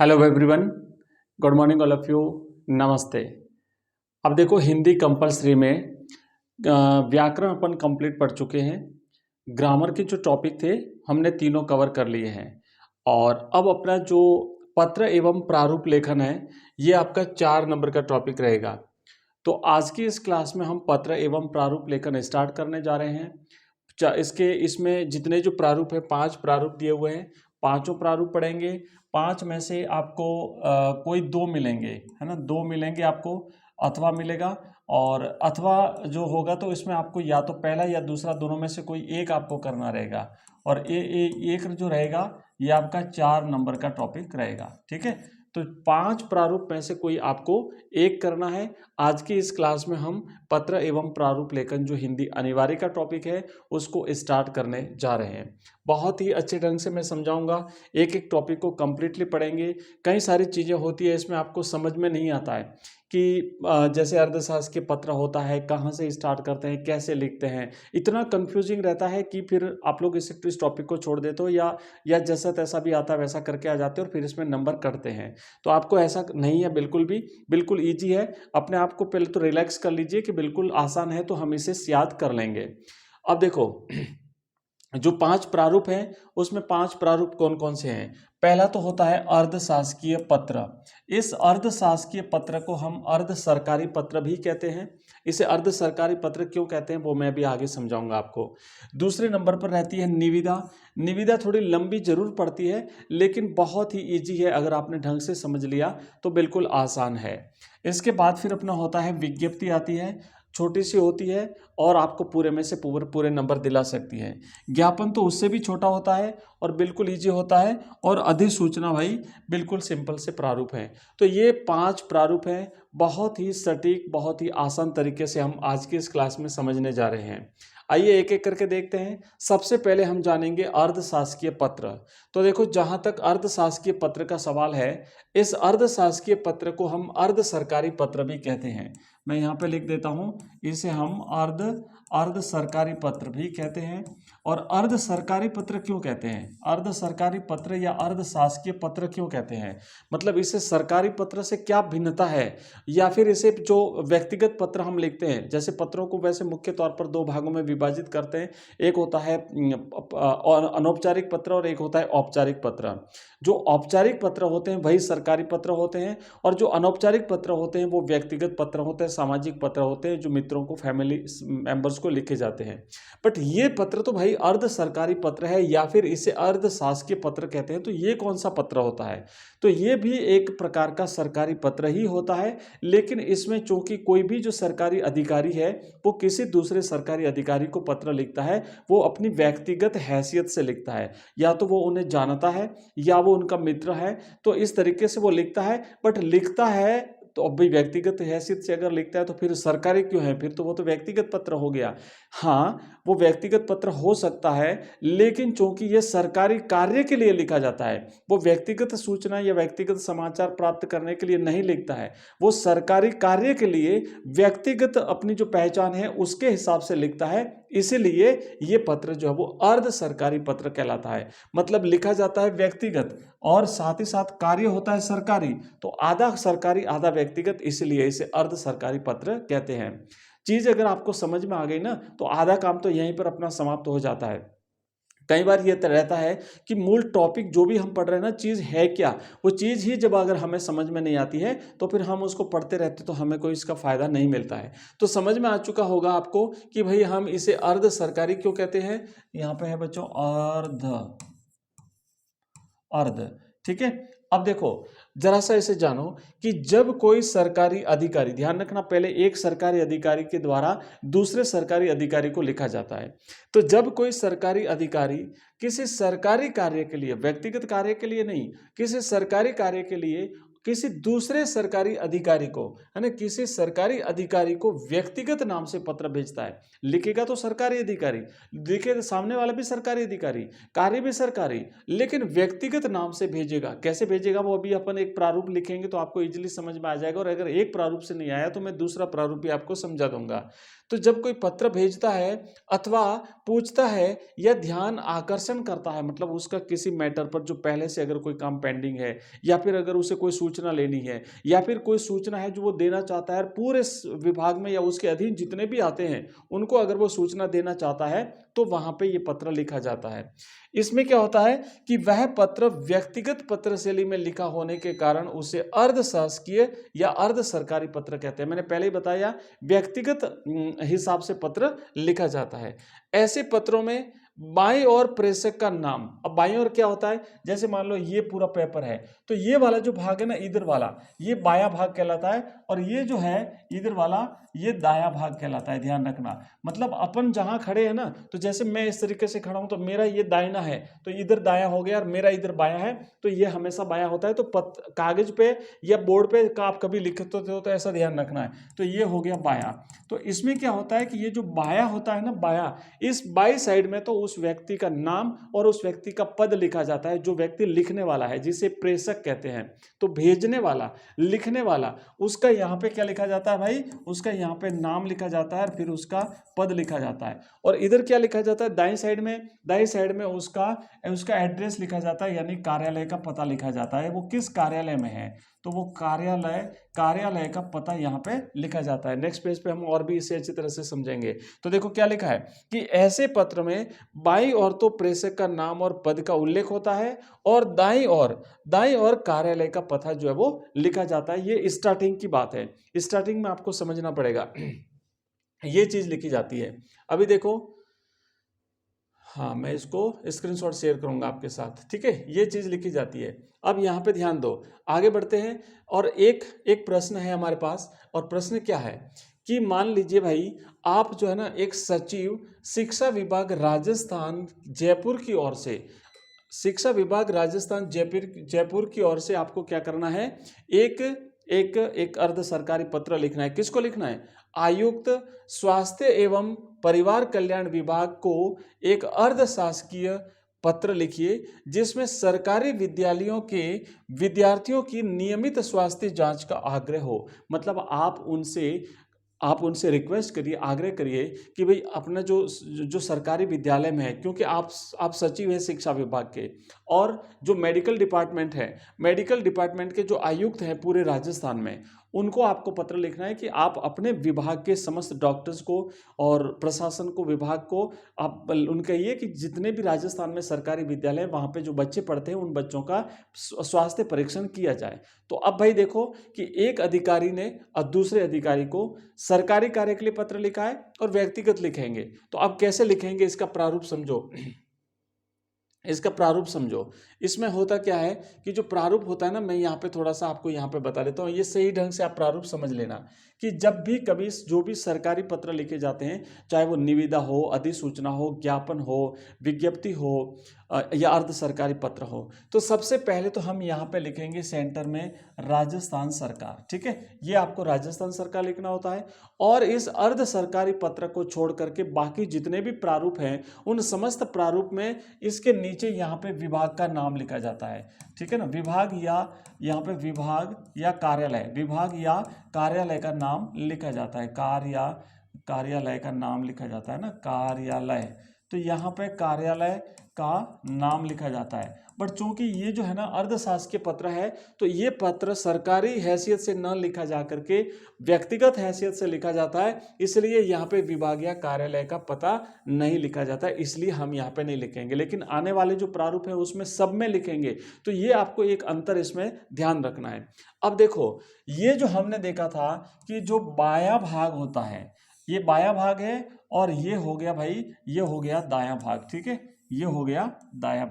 Hello everyone, good morning all of you. नमस्ते। अब देखो, हिंदी कंपलसरी में व्याकरण अपन कंप्लीट पढ़ चुके हैं। ग्रामर के जो टॉपिक थे हमने तीनों कवर कर लिए हैं। और अब अपना जो पत्र एवं प्रारूप लेखन है, ये आपका 4 नंबर का टॉपिक रहेगा। तो आज की इस क्लास में हम पत्र एवं प्रारूप लेखन स्टार्ट करने जा रहे हैं। इसमें जितने जो प्रारूप है, 5 प्रारूप दिए हुए हैं, पांचों प्रारूप पढ़ेंगे। 5 में से आपको कोई 2 मिलेंगे, है ना, 2 मिलेंगे आपको, अथवा मिलेगा। और अथवा जो होगा तो इसमें आपको या तो पहला या दूसरा, दोनों में से कोई एक आपको करना रहेगा। और एक जो रहेगा ये आपका 4 नंबर का टॉपिक रहेगा। ठीक है, तो 5 प्रारूप में से कोई आपको एक करना है। आज की इस क्लास में हम पत्र एवं प्रारूप लेखन, जो हिंदी अनिवार्य का टॉपिक है, उसको स्टार्ट करने जा रहे हैं। बहुत ही अच्छे ढंग से मैं समझाऊंगा, एक एक टॉपिक को कंप्लीटली पढ़ेंगे। कई सारी चीज़ें होती है इसमें, आपको समझ में नहीं आता है कि जैसे अर्थशास्त्र के पत्र होता है, कहाँ से स्टार्ट करते हैं, कैसे लिखते हैं, इतना कंफ्यूजिंग रहता है कि फिर आप लोग इस टॉपिक को छोड़ देते हो, या जैसा तैसा भी आता है वैसा करके आ जाते हो और फिर इसमें नंबर कटते हैं। तो आपको ऐसा नहीं है, बिल्कुल भी, बिल्कुल ईजी है। अपने आप को पहले तो रिलैक्स कर लीजिए कि बिल्कुल आसान है, तो हम इसे याद कर लेंगे। अब देखो, जो 5 प्रारूप हैं उसमें 5 प्रारूप कौन कौन से हैं। पहला तो होता है अर्धशासकीय पत्र। इस अर्धशासकीय पत्र को हम अर्ध सरकारी पत्र भी कहते हैं। इसे अर्ध सरकारी पत्र क्यों कहते हैं वो मैं भी आगे समझाऊंगा आपको। दूसरे नंबर पर रहती है निविदा। निविदा थोड़ी लंबी जरूर पड़ती है, लेकिन बहुत ही इजी है, अगर आपने ढंग से समझ लिया तो बिल्कुल आसान है। इसके बाद फिर अपना होता है विज्ञप्ति आती है, छोटी सी होती है और आपको पूरे में से पूरे नंबर दिला सकती है। ज्ञापन तो उससे भी छोटा होता है और बिल्कुल इजी होता है। और अधिसूचना भाई बिल्कुल सिंपल से प्रारूप है। तो ये 5 प्रारूप हैं, बहुत ही सटीक, बहुत ही आसान तरीके से हम आज की इस क्लास में समझने जा रहे हैं। आइए एक एक करके देखते हैं। सबसे पहले हम जानेंगे अर्धशासकीय पत्र। तो देखो, जहां तक अर्धशासकीय पत्र का सवाल है, इस अर्धशासकीय पत्र को हम अर्ध सरकारी पत्र भी कहते हैं। मैं यहाँ पे लिख देता हूँ, इसे हम अर्ध सरकारी पत्र भी कहते हैं। और अर्ध सरकारी पत्र क्यों कहते हैं, अर्ध सरकारी पत्र या अर्ध शासकीय पत्र क्यों कहते हैं, मतलब इसे सरकारी पत्र से क्या भिन्नता है, या फिर इसे जो व्यक्तिगत पत्र हम लिखते हैं, जैसे पत्रों को वैसे मुख्य तौर पर 2 भागों में विभाजित करते हैं। एक होता है अनौपचारिक पत्र और एक होता है औपचारिक पत्र। जो औपचारिक पत्र होते हैं वही सरकारी पत्र होते हैं, और जो अनौपचारिक पत्र होते हैं वो व्यक्तिगत पत्र होते हैं, सामाजिक पत्र होते हैं, जो मित्रों को, फैमिली मेंबर्स को लिखे जाते हैं। बट ये पत्र तो भाई अर्ध सरकारी पत्र है, या फिर इसे अर्ध शासकीय पत्र कहते हैं। तो ये कौन सा पत्र होता है, तो ये भी एक प्रकार का सरकारी पत्र ही होता है। लेकिन इसमें चूंकि कोई भी जो सरकारी अधिकारी है वो किसी दूसरे सरकारी अधिकारी को पत्र लिखता है, वो अपनी व्यक्तिगत हैसियत से लिखता है, या तो वो उन्हें जानता है या वो उनका मित्र है, तो इस तरीके से वो लिखता है। बट लिखता है तो अब भाई व्यक्तिगत हैसियत से अगर लिखता है तो फिर सरकारी क्यों है, फिर तो वो तो व्यक्तिगत पत्र हो गया। हाँ, वो व्यक्तिगत पत्र हो सकता है, लेकिन चूंकि ये सरकारी कार्य के लिए लिखा जाता है, वो व्यक्तिगत सूचना या व्यक्तिगत समाचार प्राप्त करने के लिए नहीं लिखता है, वो सरकारी कार्य के लिए व्यक्तिगत अपनी जो पहचान है उसके हिसाब से लिखता है। इसीलिए ये पत्र जो है वो अर्ध सरकारी पत्र कहलाता है। मतलब लिखा जाता है व्यक्तिगत और साथ ही साथ कार्य होता है सरकारी, तो आधा सरकारी आधा व्यक्तिगत, इसलिए इसे अर्ध सरकारी पत्र कहते हैं। चीज अगर आपको समझ में आ गई ना, तो आधा काम तो यहीं पर अपना समाप्त हो जाता है। कई बार ये रहता है कि मूल टॉपिक जो भी हम पढ़ रहे हैं ना, चीज़ है क्या, वो चीज़ ही जब अगर हमें समझ में नहीं आती है तो फिर हम उसको पढ़ते रहते तो हमें कोई इसका फायदा नहीं मिलता है। तो समझ में आ चुका होगा आपको कि भाई हम इसे अर्ध सरकारी क्यों कहते हैं। यहाँ पे है बच्चों अर्ध, अर्ध, ठीक है। अब देखो, जरा सा इसे जानो कि जब कोई सरकारी अधिकारी, ध्यान रखना, पहले एक सरकारी अधिकारी के द्वारा दूसरे सरकारी अधिकारी को लिखा जाता है। तो जब कोई सरकारी अधिकारी किसी सरकारी कार्य के लिए, व्यक्तिगत कार्य के लिए नहीं, किसी सरकारी कार्य के लिए किसी दूसरे सरकारी अधिकारी को, है ना, किसी सरकारी अधिकारी को व्यक्तिगत नाम से पत्र भेजता है, लिखेगा तो सरकारी अधिकारी, लिखे सामने वाला भी सरकारी अधिकारी, कार्य भी सरकारी, लेकिन व्यक्तिगत नाम से भेजेगा। कैसे भेजेगा वो अभी अपन एक प्रारूप लिखेंगे तो आपको इजीली समझ में आ जाएगा, और अगर एक प्रारूप से नहीं आया तो मैं दूसरा प्रारूप भी आपको समझा दूंगा। तो जब कोई पत्र भेजता है अथवा पूछता है या ध्यान आकर्षण करता है, मतलब उसका किसी मैटर पर जो पहले से अगर कोई काम पेंडिंग है, या फिर अगर उसे कोई सूचना लेनी है, या फिर कोई सूचना है जो वो देना चाहता है पूरे विभाग में या उसके अधीन जितने भी आते हैं उनको अगर वो सूचना देना चाहता है, तो वहां पे ये पत्र लिखा जाता है। इसमें क्या होता है कि वह पत्र व्यक्तिगत पत्र शैली में लिखा होने के कारण उसे अर्ध शासकीय या अर्ध सरकारी पत्र कहते हैं। मैंने पहले ही बताया, व्यक्तिगत हिसाब से पत्र लिखा जाता है। ऐसे पत्रों में बाईं ओर प्रेषक का नाम, अब बाईं ओर क्या होता है, जैसे मान लो ये पूरा पेपर है, तो ये वाला जो भाग है ना इधर वाला, ये बायां भाग कहलाता है, और ये जो है इधर वाला ये दायां भाग कहलाता है। ध्यान रखना, मतलब अपन जहां खड़े हैं ना, तो जैसे मैं इस तरीके से खड़ा हूं तो मेरा ये दाहिना है, तो इधर दायां हो गया, और मेरा इधर बायां है, तो ये हमेशा बायां होता है। तो कागज पे या बोर्ड पे का आप कभी लिखते हो तो ऐसा ध्यान रखना है। तो ये हो गया बायां। तो इसमें क्या होता है कि ये जो बायां होता है ना, बायां, इस बाई साइड में तो उस व्यक्ति का नाम और उस व्यक्ति का पद लिखा जाता है, जो व्यक्ति लिखने वाला है, जिसे प्रेषक कहते हैं। तो भेजने वाला, लिखने वाला, उसका यहाँ पे क्या लिखा जाता है भाई, उसका यहाँ पे नाम लिखा जाता है, फिर उसका पद लिखा जाता है। और इधर क्या लिखा जाता है, दाईं साइड में उसका एड्रेस लिखा जाता है, यानी कार्यालय का पता लिखा जाता है, वो किस कार्यालय में है, तो वो कार्यालय का पता यहाँ पे लिखा जाता है। नेक्स्ट पेज पे हम और भी इसे अच्छी तरह से समझेंगे। तो देखो क्या लिखा है कि ऐसे पत्र में बाईं ओर तो प्रेषक का नाम और पद का उल्लेख होता है, और दाईं ओर कार्यालय का पता जो है वो लिखा जाता है। ये स्टार्टिंग की बात है, स्टार्टिंग में आपको समझना पड़ेगा। ये चीज लिखी जाती है। अभी देखो, हाँ मैं इसको स्क्रीनशॉट शेयर करूंगा आपके साथ, ठीक है। ये चीज लिखी जाती है। अब यहाँ पे ध्यान दो, आगे बढ़ते हैं। और एक प्रश्न है हमारे पास, और प्रश्न क्या है कि मान लीजिए भाई, आप जो है ना एक सचिव शिक्षा विभाग राजस्थान जयपुर की ओर से, शिक्षा विभाग राजस्थान जयपुर की ओर से आपको क्या करना है, एक अर्ध सरकारी पत्र लिखना है। किसको लिखना है, आयुक्त स्वास्थ्य एवं परिवार कल्याण विभाग को एक अर्ध शासकीय पत्र लिखिए, जिसमें सरकारी विद्यालयों के विद्यार्थियों की नियमित स्वास्थ्य जांच का आग्रह हो। मतलब आप उनसे रिक्वेस्ट करिए, आग्रह करिए कि भाई अपना जो सरकारी विद्यालय में है, क्योंकि आप सचिव हैं शिक्षा विभाग के, और जो मेडिकल डिपार्टमेंट के जो आयुक्त हैं पूरे राजस्थान में, उनको आपको पत्र लिखना है कि आप अपने विभाग के समस्त डॉक्टर्स को और प्रशासन को, विभाग को आप उनका ये कि जितने भी राजस्थान में सरकारी विद्यालय वहाँ पे जो बच्चे पढ़ते हैं उन बच्चों का स्वास्थ्य परीक्षण किया जाए। तो अब भाई देखो कि एक अधिकारी ने और दूसरे अधिकारी को सरकारी कार्य के लिए पत्र लिखा है और व्यक्तिगत लिखेंगे। तो अब कैसे लिखेंगे, इसका प्रारूप समझो। इसमें होता क्या है कि जो प्रारूप होता है ना, मैं यहाँ पे थोड़ा सा आपको यहाँ पे बता देता हूँ, ये सही ढंग से आप प्रारूप समझ लेना कि जब भी कभी जो भी सरकारी पत्र लिखे जाते हैं, चाहे वो निविदा हो, अधिसूचना हो, ज्ञापन हो, विज्ञप्ति हो या अर्ध सरकारी पत्र हो, तो सबसे पहले तो हम यहाँ पे लिखेंगे सेंटर में राजस्थान सरकार, ठीक है। ये आपको राजस्थान सरकार लिखना होता है। और इस अर्ध सरकारी पत्र को छोड़ करके बाकी जितने भी प्रारूप हैं, उन समस्त प्रारूप में इसके नीचे यहाँ पे विभाग का नाम लिखा जाता है, ठीक है ना। विभाग या यहाँ पे विभाग या कार्यालय का नाम लिखा जाता है, कार्यालय का नाम लिखा जाता है ना, कार्यालय। तो यहाँ पे कार्यालय का नाम लिखा जाता है। बट चूंकि ये जो है ना अर्धशासकीय पत्र है, तो ये पत्र सरकारी हैसियत से न लिखा जा करके व्यक्तिगत हैसियत से लिखा जाता है, इसलिए यहाँ पे विभाग या कार्यालय का पता नहीं लिखा जाता है, इसलिए हम यहाँ पे नहीं लिखेंगे। लेकिन आने वाले जो प्रारूप है उसमें सब में लिखेंगे। तो ये आपको एक अंतर इसमें ध्यान रखना है। अब देखो, ये जो हमने देखा था कि जो बायां भाग होता है, ये बायां भाग है, और ये हो गया भाई, ये हो गया दायां भाग, ठीक है। ये हो गया दायां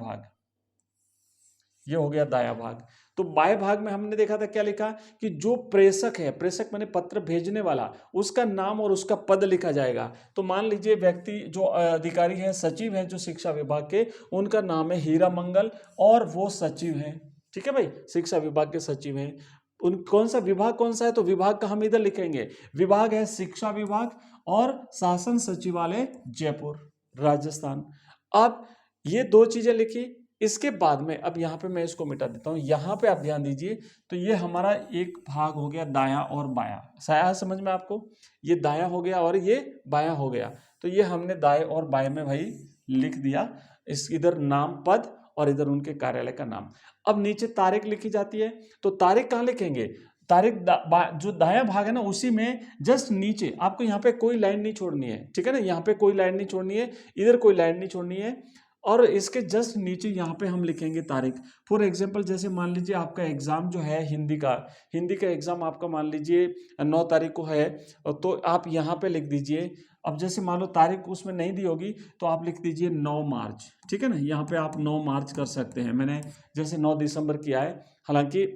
भाग। तो बाएं भाग में हमने देखा था क्या लिखा कि जो प्रेषक है, प्रेषक माने पत्र भेजने वाला, उसका नाम और उसका पद लिखा जाएगा। तो मान लीजिए व्यक्ति जो अधिकारी है, सचिव है जो शिक्षा विभाग के, उनका नाम है हीरा मंगल और वो सचिव है, ठीक है भाई, शिक्षा विभाग के सचिव हैं। कौन सा विभाग कौन सा है, तो विभाग का हम इधर लिखेंगे, विभाग है शिक्षा विभाग और शासन सचिवालय जयपुर राजस्थान। अब ये दो चीजें लिखी, इसके बाद में अब यहाँ पे मैं इसको मिटा देता हूँ। यहाँ पे आप ध्यान दीजिए, तो ये हमारा एक भाग हो गया दायां और बायां। आया समझ में आपको? ये दायां हो गया और ये बायां हो गया, तो ये हमने दाएं और बाएं में भाई लिख दिया। इस इधर नाम पद और इधर उनके कार्यालय का नाम। अब नीचे तारीख लिखी जाती है, तो तारीख कहाँ लिखेंगे? तारीख जो दायां भाग है ना, उसी में जस्ट नीचे आपको यहाँ पे कोई लाइन नहीं छोड़नी है, ठीक है ना? यहाँ पे कोई लाइन नहीं छोड़नी है, इधर कोई लाइन नहीं छोड़नी है, और इसके जस्ट नीचे यहाँ पे हम लिखेंगे तारीख। फॉर एग्जांपल जैसे मान लीजिए आपका एग्जाम जो है हिंदी का एग्जाम आपका मान लीजिए 9 तारीख को है, तो आप यहाँ पे लिख दीजिए। अब जैसे मान लो तारीख उसमें नहीं दी होगी, तो आप लिख दीजिए 9 मार्च, ठीक है ना? यहाँ पे आप 9 मार्च कर सकते हैं। मैंने जैसे 9 दिसंबर किया है, हालांकि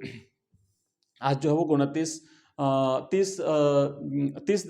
आज जो है वो 30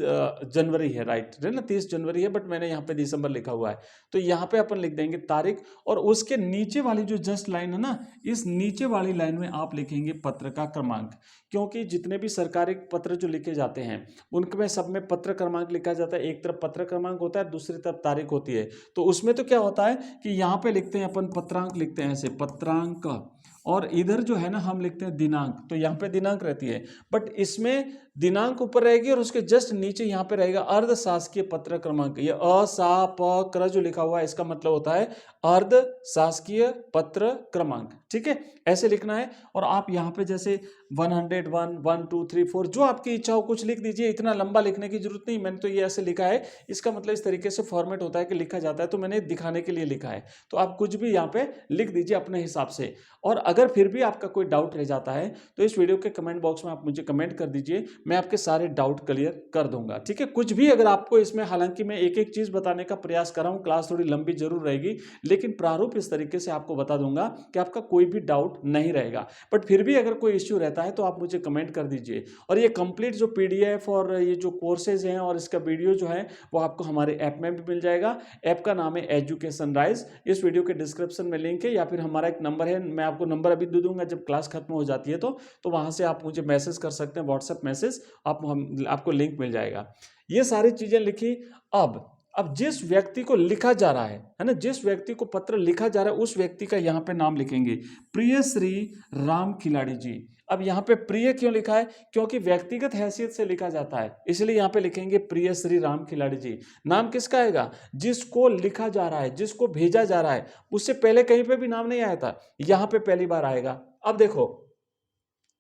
जनवरी है, राइट है ना? 30 जनवरी है, बट मैंने यहाँ पे दिसंबर लिखा हुआ है। तो यहाँ पे अपन लिख देंगे तारीख, और उसके नीचे वाली जो जस्ट लाइन है ना, इस नीचे वाली लाइन में आप लिखेंगे पत्र का क्रमांक। क्योंकि जितने भी सरकारी पत्र जो लिखे जाते हैं उनमें सब में पत्र क्रमांक लिखा जाता है। एक तरफ पत्र क्रमांक होता है, दूसरी तरफ तारीख होती है। तो उसमें तो क्या होता है कि यहाँ पे लिखते हैं अपन पत्रांक, लिखते हैं ऐसे पत्रांक, और इधर जो है ना हम लिखते हैं दिनांक, तो यहाँ पे दिनांक रहती है, बट इसमें दिनांक ऊपर रहेगी और उसके जस्ट नीचे यहाँ पे रहेगा अर्ध शासकीय पत्र क्रमांक। ये क जो लिखा हुआ है इसका मतलब होता है अर्ध शासकीय पत्र क्रमांक, ठीक है? ऐसे लिखना है। और आप यहाँ पे जैसे 101, 1, 2, 3, 4 जो आपकी इच्छा हो कुछ लिख दीजिए, इतना लंबा लिखने की जरूरत नहीं। मैंने तो ये ऐसे लिखा है, इसका मतलब इस तरीके से फॉर्मेट होता है कि लिखा जाता है, तो मैंने दिखाने के लिए लिखा है। तो आप कुछ भी यहाँ पे लिख दीजिए अपने हिसाब से। और अगर फिर भी आपका कोई डाउट रह जाता है तो इस वीडियो के कमेंट बॉक्स में आप मुझे कमेंट कर दीजिए, मैं आपके सारे डाउट क्लियर कर दूंगा, ठीक है? कुछ भी अगर आपको इसमें, हालांकि मैं एक एक चीज बताने का प्रयास कर रहा हूं, क्लास थोड़ी लंबी जरूर रहेगी, लेकिन प्रारूप इस तरीके से आपको बता दूंगा कि आपका कोई भी डाउट नहीं रहेगा। बट फिर भी अगर कोई इश्यू रहता है तो आप मुझे कमेंट कर दीजिए। और ये कंप्लीट जो PDF और ये जो कोर्सेज हैं और इसका वीडियो जो है वो आपको हमारे ऐप में भी मिल जाएगा। ऐप का नाम है एजुकेशन राइज। इस वीडियो के डिस्क्रिप्शन में लिंक है, या फिर हमारा एक नंबर है, मैं आपको नंबर अभी दे दूंगा जब क्लास खत्म हो जाती है तो वहां से आप मुझे मैसेज कर सकते हैं, व्हाट्सएप मैसेज, आपको लिंक मिल जाएगा। ये सारी चीजें लिखी। अब जिस व्यक्ति को लिखा जा रहा है ना, जिस व्यक्ति को पत्र लिखा जा रहा है उस व्यक्ति का यहाँ पे नाम लिखेंगे, प्रिय श्री राम खिलाड़ी जी। अब यहाँ पे प्रिय क्यों लिखा है? क्योंकि व्यक्तिगत हैसियत से लिखा जाता है, इसलिए यहाँ पे लिखेंगे प्रिय श्री राम खिलाड़ी जी। नाम किसका आएगा? जिसको लिखा जा रहा है, जिसको भेजा जा रहा है। उससे पहले कहीं पे भी नाम नहीं आया था, यहाँ पे पहली बार आएगा। अब देखो,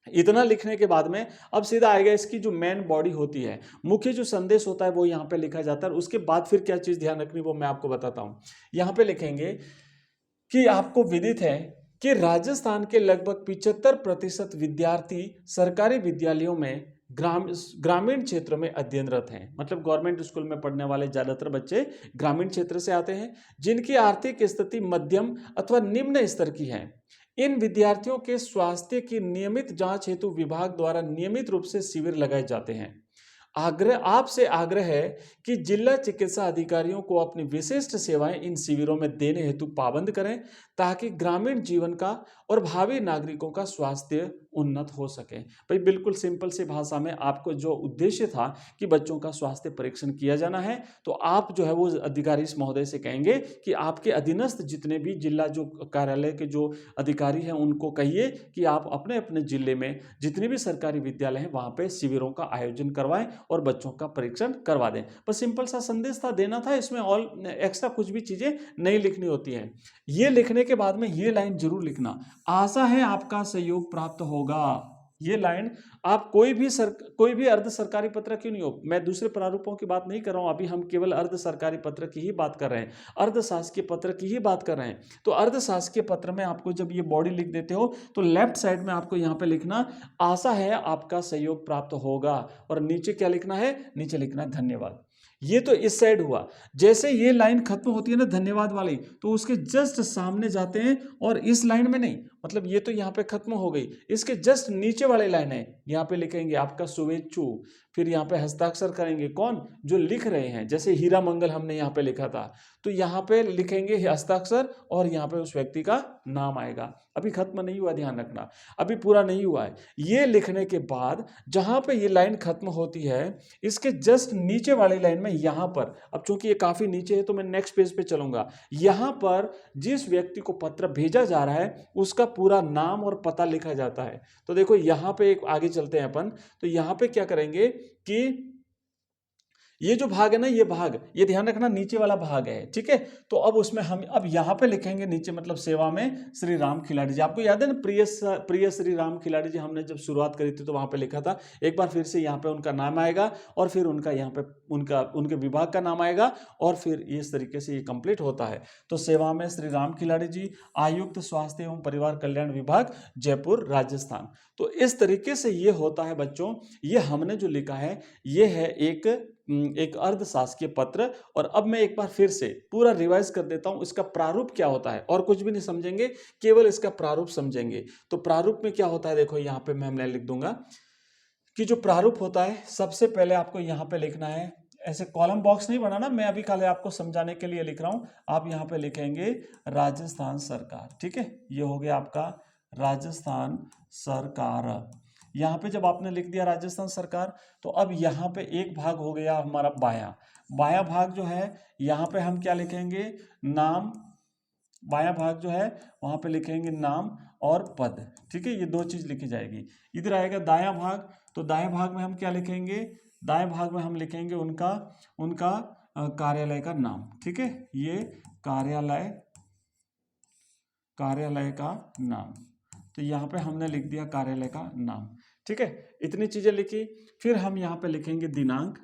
इतना लिखने के बाद में अब सीधा आएगा इसकी जो मेन बॉडी होती है, मुख्य जो संदेश होता है वो यहाँ पे लिखा जाता है। उसके बाद फिर क्या चीज ध्यान रखनी वो मैं आपको बताता हूँ। यहाँ पे लिखेंगे कि आपको विदित है कि राजस्थान के लगभग 75% विद्यार्थी सरकारी विद्यालयों में ग्रामीण क्षेत्रों में अध्ययनरत हैं। मतलब गवर्नमेंट स्कूल में पढ़ने वाले ज्यादातर बच्चे ग्रामीण क्षेत्र से आते हैं, जिनकी आर्थिक स्थिति मध्यम अथवा निम्न स्तर की है। इन विद्यार्थियों के स्वास्थ्य की नियमित जांच हेतु विभाग द्वारा नियमित रूप से शिविर लगाए जाते हैं। आपसे आग्रह है कि जिला चिकित्सा अधिकारियों को अपनी विशिष्ट सेवाएं इन शिविरों में देने हेतु पाबंद करें, ताकि ग्रामीण जीवन का और भावी नागरिकों का स्वास्थ्य उन्नत हो सके। भाई बिल्कुल सिंपल सी भाषा में आपको जो उद्देश्य था कि बच्चों का स्वास्थ्य परीक्षण किया जाना है, तो आप जो है वो अधिकारी इस महोदय से कहेंगे कि आपके अधीनस्थ जितने भी जिला जो कार्यालय के जो अधिकारी हैं उनको कहिए कि आप अपने अपने जिले में जितने भी सरकारी विद्यालय हैं वहां पे शिविरों का आयोजन करवाएं और बच्चों का परीक्षण करवा दें। बस सिंपल सा संदेश था, देना था, इसमें ऑल एक्स्ट्रा कुछ भी चीजें नहीं लिखनी होती हैं। ये लिखने के बाद में ये लाइन जरूर लिखना, आशा है आपका सहयोग प्राप्त होगा। ये लाइन आप कोई भी अर्ध सरकारी पत्र क्यों नहीं हो, मैं दूसरे प्रारूपों की बात नहीं कर रहा हूं, अभी हम केवल अर्ध सरकारी पत्र की ही बात कर रहे हैं, अर्ध शासकीय पत्र की ही बात कर रहे हैं। तो अर्ध शासकीय पत्र में आपको जब ये बॉडी लिख देते हो तो लेफ्ट साइड में आपको यहां पे लिखना आशा है आपका सहयोग प्राप्त होगा, और नीचे क्या लिखना है? नीचे लिखना है धन्यवाद। ये तो इस साइड हुआ। जैसे ये लाइन खत्म होती है ना धन्यवाद वाली, तो उसके जस्ट सामने जाते हैं और इस लाइन में नहीं, मतलब ये तो यहाँ पे खत्म हो गई, इसके जस्ट नीचे वाली लाइन है, यहाँ पे लिखेंगे आपका शुभेच्छु फिर यहाँ पे हस्ताक्षर करेंगे कौन, जो लिख रहे हैं। जैसे हीरा मंगल हमने यहाँ पे लिखा था, तो यहाँ पे लिखेंगे हस्ताक्षर और यहाँ पे उस व्यक्ति का नाम आएगा। अभी खत्म नहीं हुआ, ध्यान रखना, अभी पूरा नहीं हुआ है। ये लिखने के बाद जहाँ पे ये लाइन खत्म होती है, इसके जस्ट नीचे वाली लाइन में यहाँ पर, अब चूंकि ये काफी नीचे है तो मैं नेक्स्ट पेज पे चलूंगा, यहाँ पर जिस व्यक्ति को पत्र भेजा जा रहा है उसका पूरा नाम और पता लिखा जाता है। तो देखो यहाँ पे एक आगे चलते हैं अपन, तो यहाँ पे क्या करेंगे कि ये जो भाग है ना, ये भाग, ये ध्यान रखना नीचे वाला भाग है, ठीक है। तो अब उसमें हम अब यहाँ पे लिखेंगे नीचे, मतलब सेवा में श्री राम खिलाड़ी जी। आपको याद है ना, प्रिय श्री राम खिलाड़ी जी, हमने जब शुरुआत करी थी तो वहां पे लिखा था। एक बार फिर से यहाँ पे उनका नाम आएगा और फिर उनका यहाँ पे उनके विभाग का नाम आएगा और फिर इस तरीके से ये कंप्लीट होता है। तो सेवा में श्री राम खिलाड़ी जी, आयुक्त स्वास्थ्य एवं परिवार कल्याण विभाग, जयपुर, राजस्थान। तो इस तरीके से ये होता है बच्चों। ये हमने जो लिखा है ये है एक अर्ध शासकीय पत्र। और अब मैं एक बार फिर से पूरा रिवाइज कर देता हूं, इसका प्रारूप क्या होता है, और कुछ भी नहीं समझेंगे, केवल इसका प्रारूप समझेंगे। तो प्रारूप में क्या होता है, देखो यहाँ पे मैं लिख दूंगा कि जो प्रारूप होता है, सबसे पहले आपको यहाँ पे लिखना है, ऐसे कॉलम बॉक्स नहीं बनाना, मैं अभी खाली आपको समझाने के लिए लिख रहा हूं। आप यहाँ पे लिखेंगे राजस्थान सरकार, ठीक है, ये हो गया आपका राजस्थान सरकार। यहाँ पे जब आपने लिख दिया राजस्थान सरकार, तो अब यहाँ पे एक भाग हो गया हमारा बायां भाग जो है, यहाँ पे हम क्या लिखेंगे, नाम। बायां भाग जो है वहां पे लिखेंगे नाम और पद, ठीक है, ये दो चीज लिखी जाएगी। इधर आएगा दायां भाग, तो दाएं भाग में हम क्या लिखेंगे, दाएं भाग में हम लिखेंगे उनका कार्यालय का नाम, ठीक है, ये कार्यालय का नाम। तो यहाँ पे हमने लिख दिया कार्यालय का नाम, ठीक है, इतनी चीजें लिखी। फिर हम यहाँ पे लिखेंगे दिनांक,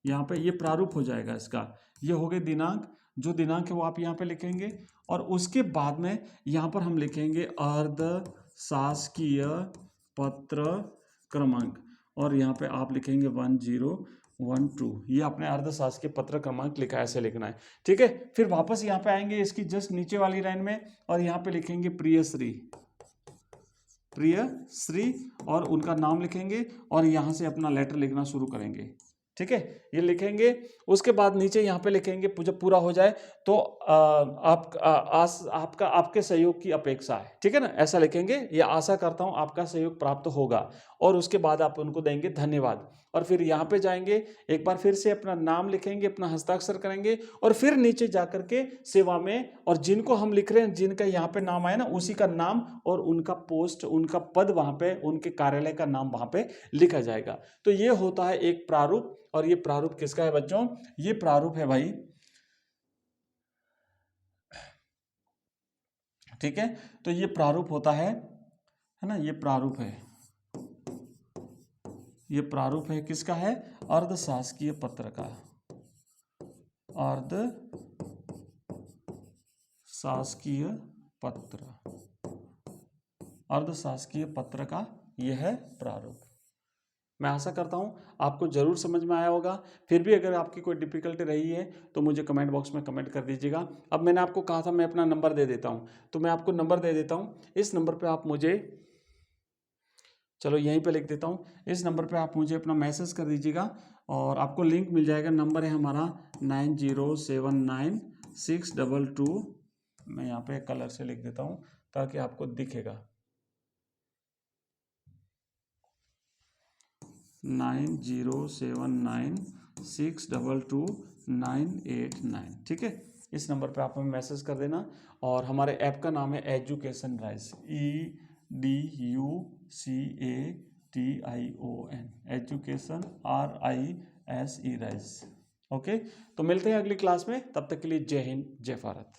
यहाँ पे ये प्रारूप हो जाएगा इसका, ये हो गए दिनांक। जो दिनांक है वो आप यहाँ पे लिखेंगे और उसके बाद में यहाँ पर हम लिखेंगे अर्ध शासकीय पत्र क्रमांक, और यहाँ पे आप लिखेंगे 1012, ये अपने अर्ध शासकीय पत्र क्रमांक लिखा है, ऐसे लिखना है, ठीक है। फिर वापस यहाँ पे आएंगे इसकी जस्ट नीचे वाली लाइन में और यहाँ पे लिखेंगे प्रिय श्री और उनका नाम लिखेंगे और यहाँ से अपना लेटर लिखना शुरू करेंगे, ठीक है, ये लिखेंगे। उसके बाद नीचे यहाँ पे लिखेंगे, जब पूरा हो जाए तो आपके सहयोग की अपेक्षा है, ठीक है ना, ऐसा लिखेंगे। ये आशा करता हूँ आपका सहयोग प्राप्त होगा। और उसके बाद आप उनको देंगे धन्यवाद। और फिर यहाँ पे जाएंगे, एक बार फिर से अपना नाम लिखेंगे, अपना हस्ताक्षर करेंगे और फिर नीचे जाकर के सेवा में, और जिनको हम लिख रहे हैं, जिनका यहाँ पे नाम आया ना, उसी का नाम और उनका पोस्ट, उनका पद वहां पे, उनके कार्यालय का नाम वहां पे लिखा जाएगा। तो ये होता है एक प्रारूप। और ये प्रारूप किसका है बच्चों, ये प्रारूप है भाई, ठीक है। तो ये प्रारूप होता है ना, ये प्रारूप है, ये प्रारूप है किसका है, अर्ध शासकीय पत्र का, अर्ध शासकीय पत्र, अर्ध शासकीय पत्र का यह है प्रारूप। मैं आशा करता हूं आपको जरूर समझ में आया होगा। फिर भी अगर आपकी कोई डिफिकल्टी रही है तो मुझे कमेंट बॉक्स में कमेंट कर दीजिएगा। अब मैंने आपको कहा था मैं अपना नंबर दे देता हूं, तो मैं आपको नंबर दे देता हूं। इस नंबर पे आप मुझे, चलो यहीं पे लिख देता हूं, इस नंबर पे आप मुझे अपना मैसेज कर दीजिएगा और आपको लिंक मिल जाएगा। नंबर है हमारा 907962, मैं यहाँ पे कलर से लिख देता हूँ ताकि आपको दिखेगा, 9079622989, ठीक है। इस नंबर पे आप हमें मैसेज कर देना। और हमारे ऐप का नाम है education rise, EDUCATION, education RISE rise. Okay, तो मिलते हैं अगली क्लास में, तब तक के लिए जय हिंद, जय भारत।